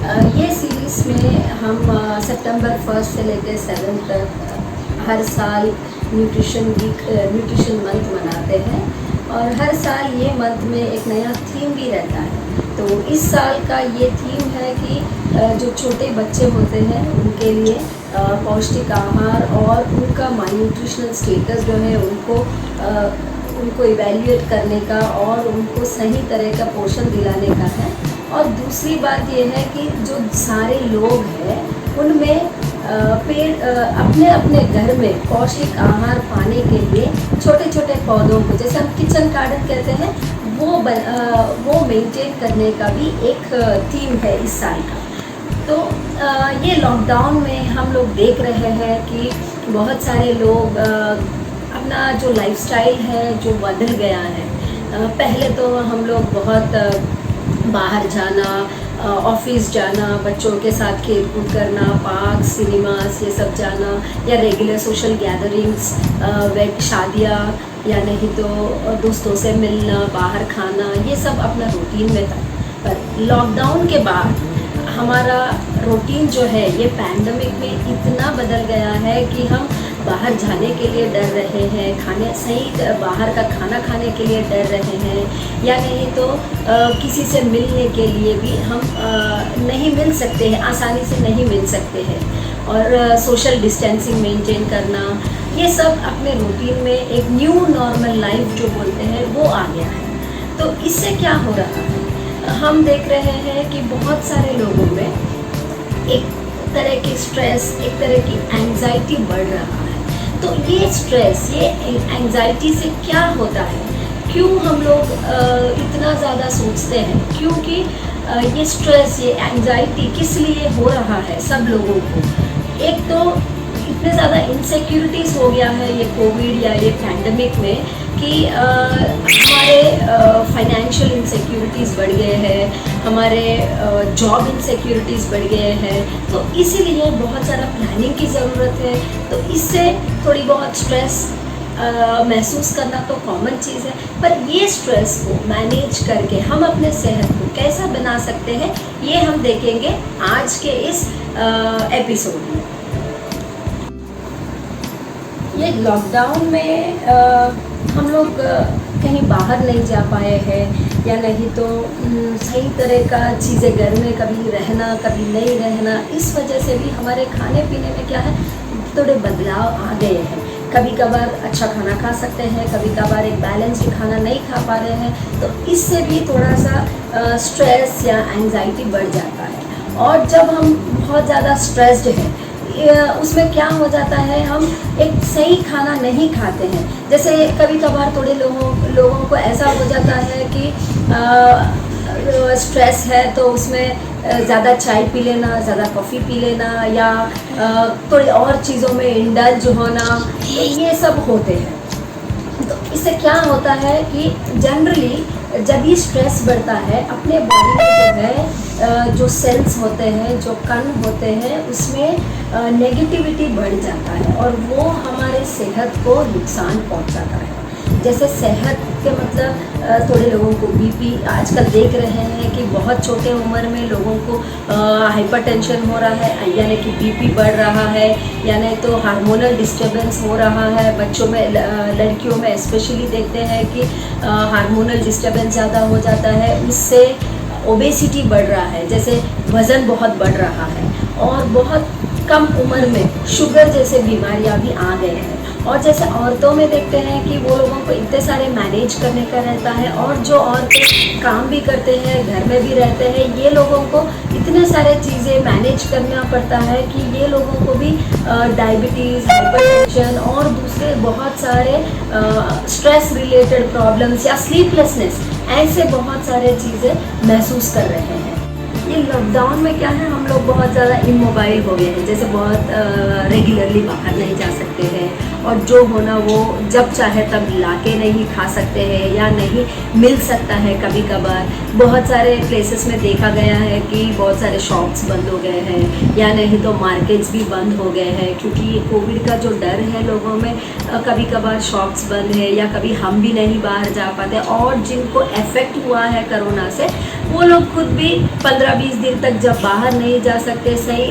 ये सीरीज़ में हम सितंबर 1 से लेकर 7 तक हर साल न्यूट्रिशन वीक न्यूट्रिशन मंथ मनाते हैं और हर साल ये मंथ में एक नया थीम भी रहता है। तो इस साल का ये थीम है कि जो छोटे बच्चे होते हैं उनके लिए पौष्टिक आहार और उनका न्यूट्रिशनल स्टेटस जो है उनको इवैल्यूएट करने का और उनको सही तरह का पोषण दिलाने का है। और दूसरी बात यह है कि जो सारे लोग हैं उनमें अपने अपने घर में पौष्टिक आहार पाने के लिए छोटे छोटे पौधों को, जैसे हम किचन गार्डन कहते हैं, वो मेंटेन करने का भी एक थीम है इस साल का। तो ये लॉकडाउन में हम लोग देख रहे हैं कि बहुत सारे लोग अपना जो लाइफस्टाइल है जो बदल गया है। पहले तो हम लोग बहुत बाहर जाना, ऑफिस जाना, बच्चों के साथ खेल कूद करना, पार्क, सिनेमास ये सब जाना, या रेगुलर सोशल गैदरिंग्स, शादियाँ, या नहीं तो दोस्तों से मिलना, बाहर खाना, ये सब अपना रूटीन में था। पर लॉकडाउन के बाद हमारा रूटीन जो है ये पैंडमिक में इतना बदल गया है कि हम बाहर जाने के लिए डर रहे हैं, बाहर का खाना खाने के लिए डर रहे हैं, या नहीं तो किसी से मिलने के लिए भी हम नहीं मिल सकते हैं, आसानी से नहीं मिल सकते हैं। और सोशल डिस्टेंसिंग मेंटेन करना, ये सब अपने रूटीन में एक न्यू नॉर्मल लाइफ जो बोलते हैं वो आ गया है। तो इससे क्या हो रहा है, हम देख रहे हैं कि बहुत सारे लोगों में एक तरह की स्ट्रेस, एक तरह की एंजाइटी बढ़ रहा है। तो ये स्ट्रेस, ये एंजाइटी से क्या होता है, क्यों हम लोग इतना ज़्यादा सोचते हैं, क्योंकि ये स्ट्रेस, ये एंजाइटी किस लिए हो रहा है सब लोगों को। एक तो इतने ज़्यादा इनसिक्योरिटीज़ हो गया है ये कोविड या ये पैंडमिक में कि हमारे फाइनेंशियल इनसिक्योरिटीज़ बढ़ गए हैं, हमारे जॉब इनसिक्योरिटीज़ बढ़ गए हैं। तो इसीलिए बहुत सारा प्लानिंग की ज़रूरत है। तो इससे थोड़ी बहुत स्ट्रेस महसूस करना तो कॉमन चीज़ है, पर ये स्ट्रेस को मैनेज करके हम अपने सेहत को कैसा बना सकते हैं ये हम देखेंगे आज के इस एपिसोड में। ये लॉकडाउन में हम लोग कहीं बाहर नहीं जा पाए हैं, या नहीं तो सही तरह का चीज़ें घर में कभी रहना कभी नहीं रहना, इस वजह से भी हमारे खाने पीने में क्या है थोड़े बदलाव आ गए हैं। कभी कभार अच्छा खाना खा सकते हैं, कभी कभार एक बैलेंस्ड खाना नहीं खा पा रहे हैं, तो इससे भी थोड़ा सा स्ट्रेस या एंजाइटी बढ़ जाता है। और जब हम बहुत ज़्यादा स्ट्रेस्ड हैं, उसमें क्या हो जाता है, हम एक सही खाना नहीं खाते हैं। जैसे कभी कभार थोड़े लोगों को ऐसा हो जाता है कि स्ट्रेस है तो उसमें ज़्यादा चाय पी लेना, ज़्यादा कॉफ़ी पी लेना, या थोड़ी और चीज़ों में इंडल्ज होना, ये सब होते हैं। तो इससे क्या होता है कि जनरली जब ये स्ट्रेस बढ़ता है, अपने बॉडी में जो है जो सेल्स होते हैं, जो कण होते हैं, उसमें नेगेटिविटी बढ़ जाता है और वो हमारे सेहत को नुकसान पहुंचाता है। जैसे सेहत के मतलब थोड़े लोगों को बीपी, आजकल देख रहे हैं कि बहुत छोटे उम्र में लोगों को हाइपरटेंशन हो रहा है, यानी कि बीपी बढ़ रहा है, यानी तो हार्मोनल डिस्टर्बेंस हो रहा है। बच्चों में, लड़कियों में स्पेशली देखते हैं कि हार्मोनल डिस्टर्बेंस ज़्यादा हो जाता है, उससे ओबेसिटी बढ़ रहा है, जैसे वज़न बहुत बढ़ रहा है, और बहुत कम उम्र में शुगर जैसे बीमारियां भी आ गए हैं। और जैसे औरतों में देखते हैं कि वो लोगों को इतने सारे मैनेज करने का रहता है, और जो औरतें काम भी करते हैं, घर में भी रहते हैं, ये लोगों को इतने सारे चीज़ें मैनेज करना पड़ता है कि ये लोगों को भी डायबिटीज़, हाइपरटेंशन और दूसरे बहुत सारे स्ट्रेस रिलेटेड प्रॉब्लम्स या स्लीपलेसनेस, ऐसे बहुत सारे चीज़ें महसूस कर रहे हैं। ये लॉकडाउन में क्या है, हम लोग बहुत ज़्यादा इमोबाइल हो गए हैं, जैसे बहुत रेगुलरली बाहर नहीं जा सकते हैं, और जो होना वो जब चाहे तब लाके नहीं खा सकते हैं या नहीं मिल सकता है कभी कभार। बहुत सारे प्लेसेस में देखा गया है कि बहुत सारे शॉप्स बंद हो गए हैं या नहीं तो मार्केट्स भी बंद हो गए हैं, क्योंकि ये कोविड का जो डर है लोगों में, कभी कभार शॉप्स बंद है या कभी हम भी नहीं बाहर जा पाते। और जिनको इफेक्ट हुआ है कोरोना से वो लोग खुद भी 15-20 दिन तक जब बाहर नहीं जा सकते, सही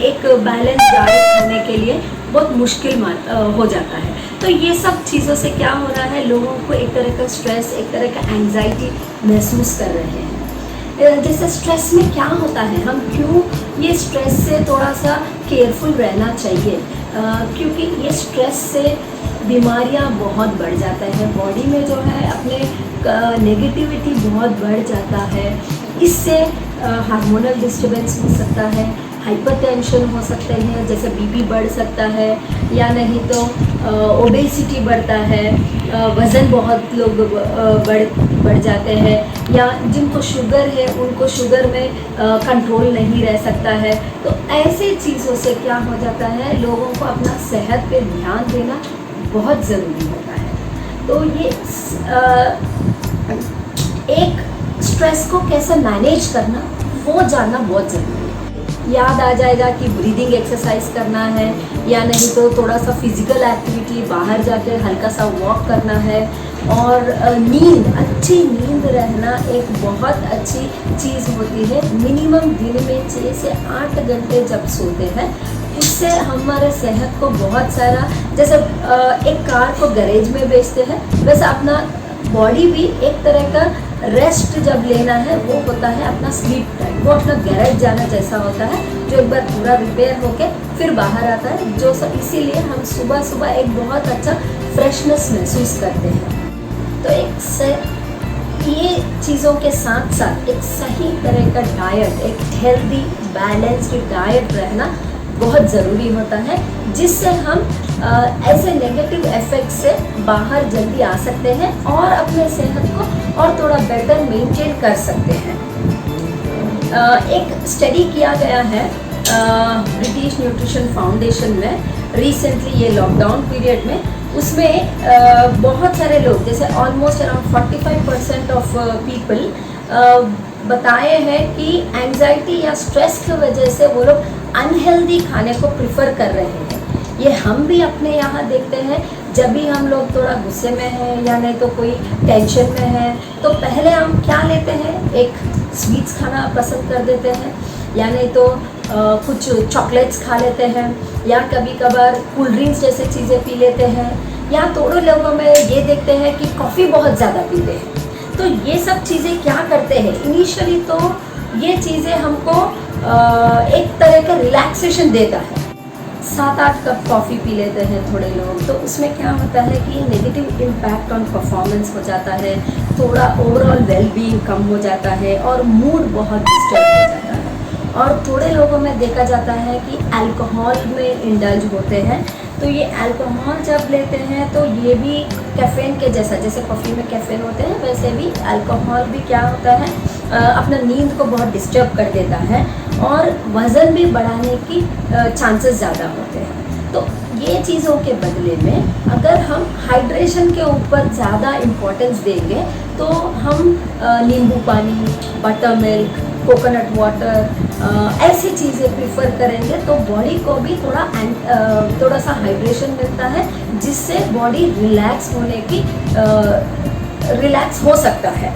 एक बैलेंस डाइट खाने के लिए बहुत मुश्किल हो जाता है। तो ये सब चीज़ों से क्या हो रहा है, लोगों को एक तरह का स्ट्रेस, एक तरह का एंजाइटी महसूस कर रहे हैं। जैसे स्ट्रेस में क्या होता है, हम क्यों ये स्ट्रेस से थोड़ा सा केयरफुल रहना चाहिए, क्योंकि ये स्ट्रेस से बीमारियां बहुत बढ़ जाता है, बॉडी में जो है अपने नेगेटिविटी बहुत बढ़ जाता है। इससे हार्मोनल डिस्टर्बेंस हो सकता है, हाइपरटेंशन हो सकते हैं, जैसे बीपी बढ़ सकता है, या नहीं तो ओबेसिटी बढ़ता है, वज़न बहुत लोग बढ़ जाते हैं, या जिनको शुगर है उनको शुगर में कंट्रोल नहीं रह सकता है। तो ऐसे चीज़ों से क्या हो जाता है, लोगों को अपना सेहत पे ध्यान देना बहुत ज़रूरी होता है। तो ये एक स्ट्रेस को कैसे मैनेज करना वो जानना बहुत ज़रूरी है। याद आ जाएगा कि ब्रीदिंग एक्सरसाइज करना है, या नहीं तो थोड़ा सा फिजिकल एक्टिविटी, बाहर जाकर हल्का सा वॉक करना है। और नींद, अच्छी नींद रहना एक बहुत अच्छी चीज़ होती है। मिनिमम दिन में 6 से 8 घंटे जब सोते हैं, उससे हमारे सेहत को बहुत सारा, जैसे एक कार को गैरेज में बेचते हैं, वैसे अपना बॉडी भी एक तरह का रेस्ट जब लेना है वो होता है अपना स्लीप टाइम। वो अपना गैरेज जाना जैसा होता है, जो एक बार पूरा रिपेयर होके फिर बाहर आता है, जो इसीलिए हम सुबह सुबह एक बहुत अच्छा फ्रेशनेस महसूस करते हैं। तो ये चीज़ों के साथ साथ एक सही तरह का डाइट, एक हेल्दी बैलेंस्ड डाइट रहना बहुत ज़रूरी होता है, जिससे हम ऐसे नेगेटिव इफेक्ट से बाहर जल्दी आ सकते हैं और अपने सेहत को और थोड़ा बेटर मेंटेन कर सकते हैं। एक स्टडी किया गया है ब्रिटिश न्यूट्रिशन फाउंडेशन में रिसेंटली, ये लॉकडाउन पीरियड में, उसमें बहुत सारे लोग, जैसे ऑलमोस्ट अराउंड 45% ऑफ पीपल बताए हैं कि एंजाइटी या स्ट्रेस की वजह से वो लोग अनहेल्दी खाने को प्रिफर कर रहे हैं। ये हम भी अपने यहाँ देखते हैं, जब भी हम लोग थोड़ा गुस्से में हैं या नहीं तो कोई टेंशन में है, तो पहले हम क्या लेते हैं, एक स्वीट्स खाना पसंद कर देते हैं, या नहीं तो कुछ चॉकलेट्स खा लेते हैं, या कभी कभार कोल्ड ड्रिंक्स जैसे चीज़ें पी लेते हैं, या थोड़े लोगों में ये देखते हैं कि कॉफ़ी बहुत ज़्यादा पीते हैं। तो ये सब चीज़ें क्या करते हैं, इनिशियली तो ये चीज़ें हमको एक तरह का रिलैक्सेशन देता है। 7-8 कप कॉफ़ी पी लेते हैं थोड़े लोग, तो उसमें क्या होता है कि नेगेटिव इम्पैक्ट ऑन परफॉर्मेंस हो जाता है, थोड़ा ओवरऑल वेलबींग कम हो जाता है और मूड बहुत डिस्टर्ब हो जाता है। और थोड़े लोगों में देखा जाता है कि अल्कोहल में इंडल्ज होते हैं, तो ये अल्कोहल जब लेते हैं तो ये भी कैफ़ीन के जैसा, जैसे कॉफ़ी में कैफ़ीन होते हैं, वैसे भी अल्कोहल भी क्या होता है, अपना नींद को बहुत डिस्टर्ब कर देता है और वज़न भी बढ़ाने की चांसेस ज़्यादा होते हैं। तो ये चीज़ों के बदले में अगर हम हाइड्रेशन के ऊपर ज़्यादा इम्पोर्टेंस देंगे, तो हम नींबू पानी, बटर मिल्क, कोकोनट वाटर, ऐसी चीज़ें प्रिफर करेंगे, तो बॉडी को भी थोड़ा सा हाइड्रेशन मिलता है, जिससे बॉडी रिलैक्स हो सकता है।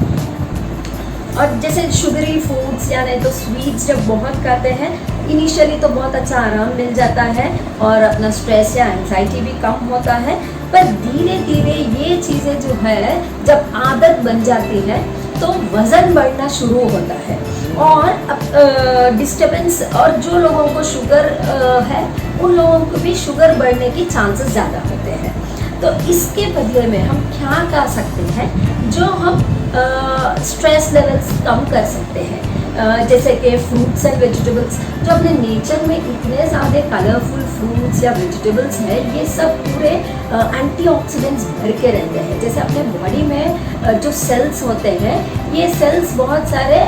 और जैसे शुगरी फूड्स या नहीं तो स्वीट्स जब बहुत खाते हैं, इनिशियली तो बहुत अच्छा आराम मिल जाता है और अपना स्ट्रेस या एंजाइटी भी कम होता है, पर धीरे धीरे ये चीज़ें जो है जब आदत बन जाती है तो वज़न बढ़ना शुरू होता है और डिस्टर्बेंस, और जो लोगों को शुगर है उन लोगों को भी शुगर बढ़ने की चांसेस ज़्यादा होते हैं। तो इसके बदले में हम क्या कर सकते हैं, जो हम स्ट्रेस लेवल्स कम कर सकते हैं, जैसे कि फ्रूट्स एंड वेजिटेबल्स, जो अपने नेचर में इतने ज़्यादा कलरफुल फ्रूट्स या वेजिटेबल्स हैं, ये सब पूरे एंटीऑक्सीडेंट्स भर के रहते हैं। जैसे अपने बॉडी में जो सेल्स होते हैं, ये सेल्स बहुत सारे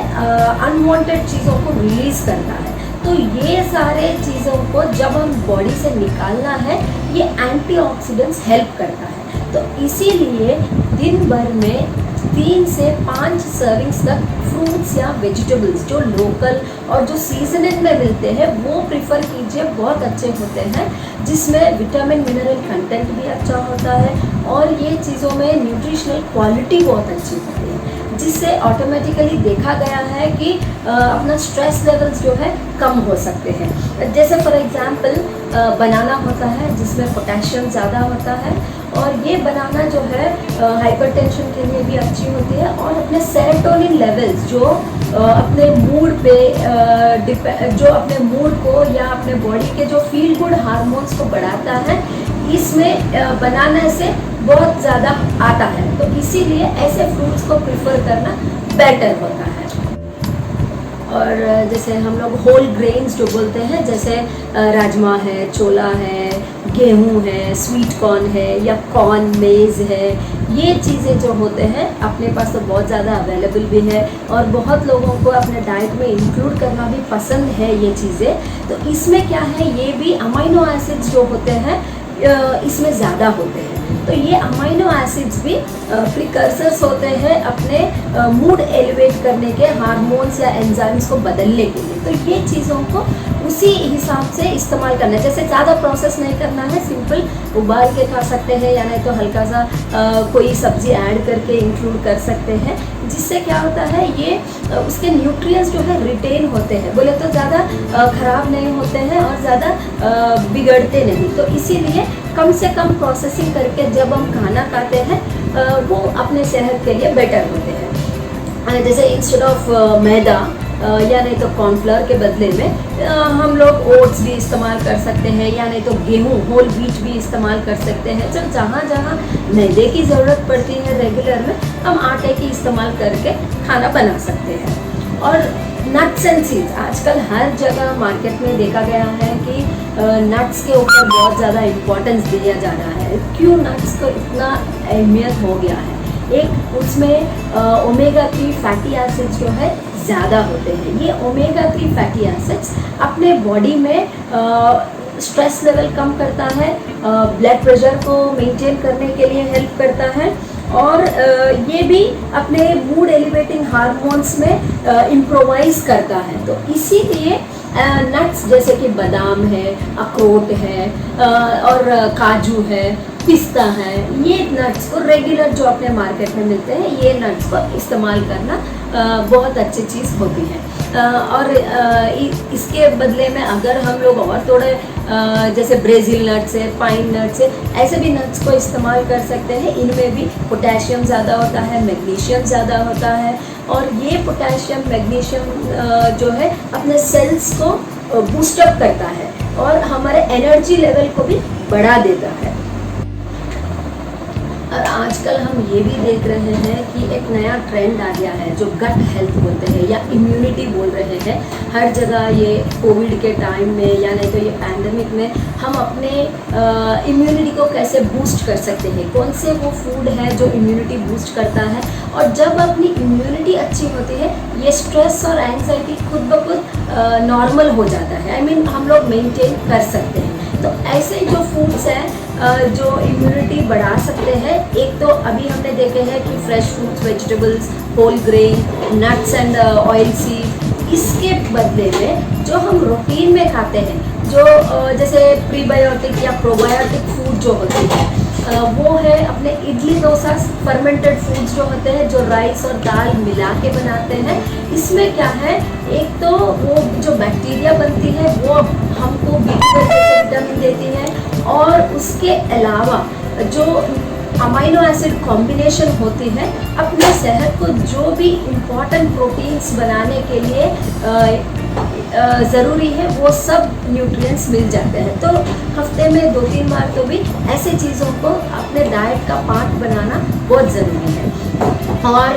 अनवांटेड चीज़ों को रिलीज़ करता है, तो ये सारे चीज़ों को जब हम बॉडी से निकालना है, ये एंटीऑक्सीडेंट्स हेल्प करता है। तो इसीलिए दिन भर में 3 से 5 सर्विंग्स तक फ्रूट्स या वेजिटेबल्स जो लोकल और जो सीजनल में मिलते हैं वो प्रिफर कीजिए, बहुत अच्छे होते हैं, जिसमें विटामिन मिनरल कंटेंट भी अच्छा होता है और ये चीज़ों में न्यूट्रिशनल क्वालिटी बहुत अच्छी होती है, जिससे ऑटोमेटिकली देखा गया है कि अपना स्ट्रेस लेवल्स जो है कम हो सकते हैं। जैसे फॉर एग्जांपल बनाना होता है जिसमें पोटेशियम ज़्यादा होता है, और ये बनाना जो है हाइपरटेंशन के लिए भी अच्छी होती है, और अपने सेरोटोनिन लेवल्स जो अपने मूड पे जो अपने मूड को या अपने बॉडी के जो फील गुड हार्मोन्स को बढ़ाता है, इसमें बनाने से बहुत ज़्यादा आता है। तो इसीलिए ऐसे फ्रूट्स को प्रिफर करना बेटर होता है। और जैसे हम लोग होल ग्रेन्स जो बोलते हैं, जैसे राजमा है, छोला है, गेहूं है, स्वीट कॉर्न है या कॉर्न मेज़ है, ये चीज़ें जो होते हैं अपने पास तो बहुत ज़्यादा अवेलेबल भी है और बहुत लोगों को अपने डाइट में इंक्लूड करना भी पसंद है ये चीज़ें। तो इसमें क्या है, ये भी अमाइनो एसिड्स जो होते हैं इसमें ज़्यादा होते हैं। तो ये अमाइनो एसिड्स भी प्रिकर्सर्स होते हैं अपने मूड एलिवेट करने के, हार्मोन्स या एंजाइम्स को बदलने के लिए। तो ये चीज़ों को उसी हिसाब से इस्तेमाल करना है। जैसे ज़्यादा प्रोसेस नहीं करना है, सिंपल उबाल के खा सकते हैं या नहीं तो हल्का सा कोई सब्ज़ी ऐड करके इंक्लूड कर सकते हैं, जिससे क्या होता है ये उसके न्यूट्रिएंट्स जो है रिटेन होते हैं, बोले तो ज़्यादा ख़राब नहीं होते हैं और ज़्यादा बिगड़ते नहीं। तो इसीलिए कम से कम प्रोसेसिंग करके जब हम खाना खाते हैं वो अपने सेहत के लिए बेटर होते हैं। जैसे इंस्टेड ऑफ मैदा या नहीं तो कॉर्नफ्लोर के बदले में हम लोग ओट्स भी इस्तेमाल कर सकते हैं, या नहीं तो गेहूं होल व्हीट भी इस्तेमाल कर सकते हैं। जब जहाँ जहाँ मैदे की ज़रूरत पड़ती है रेगुलर में, हम आटे की इस्तेमाल करके खाना बना सकते हैं। और नट्स एंड सीड्स आजकल हर जगह मार्केट में देखा गया है कि नट्स के ऊपर बहुत ज़्यादा इम्पोर्टेंस दिया जा रहा है। क्यों नट्स को इतना अहमियत हो गया है? एक उसमें ओमेगा 3 फैटी एसिड्स जो है ज़्यादा होते हैं। ये ओमेगा 3 फैटी एसिड्स अपने बॉडी में स्ट्रेस लेवल कम करता है, ब्लड प्रेशर को मेंटेन करने के लिए हेल्प करता है, और ये भी अपने मूड एलिवेटिंग हार्मोन्स में इम्प्रोवाइज करता है। तो इसीलिए नट्स जैसे कि बादाम है, अखरोट है और काजू है, पिस्ता है, ये नट्स को रेगुलर जो अपने मार्केट में मिलते हैं, ये नट्स को इस्तेमाल करना बहुत अच्छी चीज़ होती है। और इसके बदले में अगर हम लोग और थोड़े जैसे ब्राज़ील नट्स है, पाइन नट्स है, ऐसे भी नट्स को इस्तेमाल कर सकते हैं। इनमें भी पोटेशियम ज़्यादा होता है, मैग्नीशियम ज़्यादा होता है, और ये पोटेशियम मैग्नीशियम जो है अपने सेल्स को बूस्टअप करता है और हमारे एनर्जी लेवल को भी बढ़ा देता है। और आजकल हम ये भी देख रहे हैं कि एक नया ट्रेंड आ गया है जो गट हेल्थ बोलते हैं या इम्यूनिटी बोल रहे हैं। हर जगह ये कोविड के टाइम में या नहीं तो ये पैंडेमिक में हम अपने इम्यूनिटी को कैसे बूस्ट कर सकते हैं, कौन से वो फूड है जो इम्यूनिटी बूस्ट करता है। और जब अपनी इम्यूनिटी अच्छी होती है, ये स्ट्रेस और एंजाइटी खुद ब खुद नॉर्मल हो जाता है। हम लोग मेंटेन कर सकते हैं। तो ऐसे जो फूड्स हैं जो इम्यूनिटी बढ़ा सकते हैं, एक तो अभी हमने देखे हैं कि fresh fruits, vegetables, whole grain, nuts and oil seed. इसके बदले में जो हम रूटीन में खाते हैं, जो जैसे प्रीबायोटिक या प्रोबायोटिक फूड जो होते हैं, वो है अपने इडली डोसा, फर्मेंटेड फूड्स जो होते हैं, जो राइस और दाल मिला के बनाते हैं। इसमें क्या है, एक तो वो जो बैक्टीरिया बनती है वो हमको विटामिन देती है, और उसके अलावा जो अमाइनो एसिड कॉम्बिनेशन होती है अपने सेहत को जो भी इम्पॉर्टेंट प्रोटीन्स बनाने के लिए ज़रूरी है, वो सब न्यूट्रिएंट्स मिल जाते हैं। तो हफ्ते में 2-3 बार तो भी ऐसे चीज़ों को अपने डाइट का पार्ट बनाना बहुत ज़रूरी है। और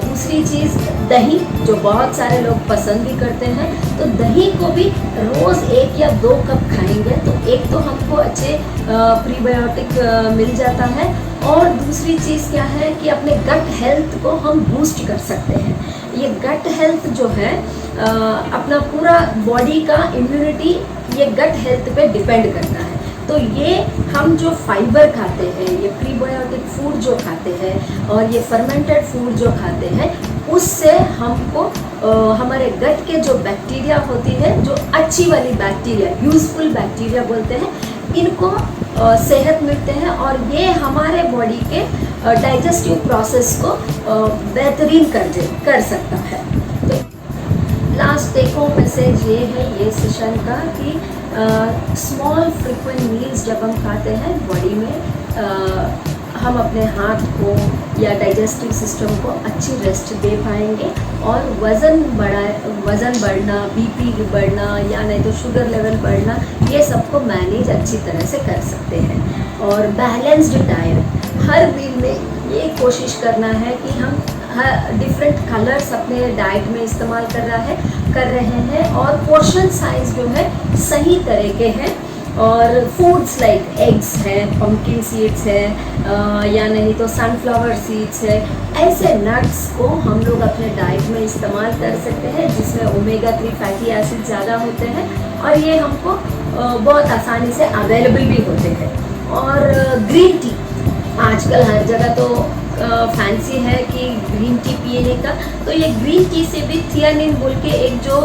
दूसरी चीज़ दही, जो बहुत सारे लोग पसंद भी करते हैं, तो दही को भी रोज़ 1 या 2 कप खाएंगे तो एक तो हमको अच्छे प्रीबायोटिक मिल जाता है, और दूसरी चीज़ क्या है कि अपने गट हेल्थ को हम बूस्ट कर सकते हैं। ये गट हेल्थ जो है अपना पूरा बॉडी का इम्यूनिटी ये गट हेल्थ पे डिपेंड करता है। तो ये हम जो फाइबर खाते हैं, ये प्रीबायोटिक फूड जो खाते हैं और ये फर्मेंटेड फूड जो खाते हैं, उससे हमको हमारे गट के जो बैक्टीरिया होती है, जो अच्छी वाली बैक्टीरिया, यूजफुल बैक्टीरिया बोलते हैं, इनको सेहत मिलते हैं और ये हमारे बॉडी के डाइजेस्टिव प्रोसेस को बेहतरीन कर सकता है। तो लास्ट टेक होम मैसेज ये है ये सेशन का कि स्मॉल फ्रिक्वेंट मील्स जब हम खाते हैं बॉडी में हम अपने हाथ को या डाइजेस्टिव सिस्टम को अच्छी रेस्ट दे पाएंगे और वज़न बढ़ना, बीपी बढ़ना या नहीं तो शुगर लेवल बढ़ना, ये सबको मैनेज अच्छी तरह से कर सकते हैं। और बैलेंस्ड डाइट, हर मील में ये कोशिश करना है कि हम डिफरेंट कलर्स अपने डाइट में इस्तेमाल कर रहे हैं और पोर्शन साइज जो है सही तरह के हैं। और फूड्स लाइक एग्स हैं, पम्पकिन सीड्स है या नहीं तो सनफ्लावर सीड्स है, ऐसे नट्स को हम लोग अपने डाइट में इस्तेमाल कर सकते हैं जिसमें ओमेगा 3 फैटी एसिड ज़्यादा होते हैं और ये हमको बहुत आसानी से अवेलेबल भी होते हैं। और ग्रीन टी, आजकल हर जगह तो फैंसी है कि ग्रीन टी पीने का, तो ये ग्रीन टी से भी थियानिन बोल के एक जो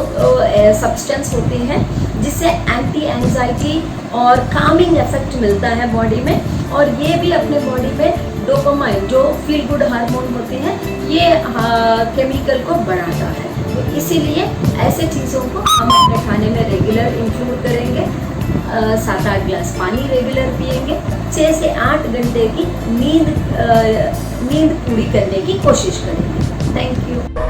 सब्सटेंस होती है जिससे एंटी एंजाइटी और कामिंग इफेक्ट मिलता है बॉडी में, और ये भी अपने बॉडी में डोपामाइन जो फील गुड हार्मोन होते हैं ये केमिकल को बढ़ाता है। तो इसीलिए ऐसे चीज़ों को हम अपने खाने में रेगुलर इंक्लूड करेंगे। 7-8 ग्लास पानी रेगुलर पिएंगे, 6 से 8 घंटे की नींद पूरी करने की कोशिश करेंगे। Thank you.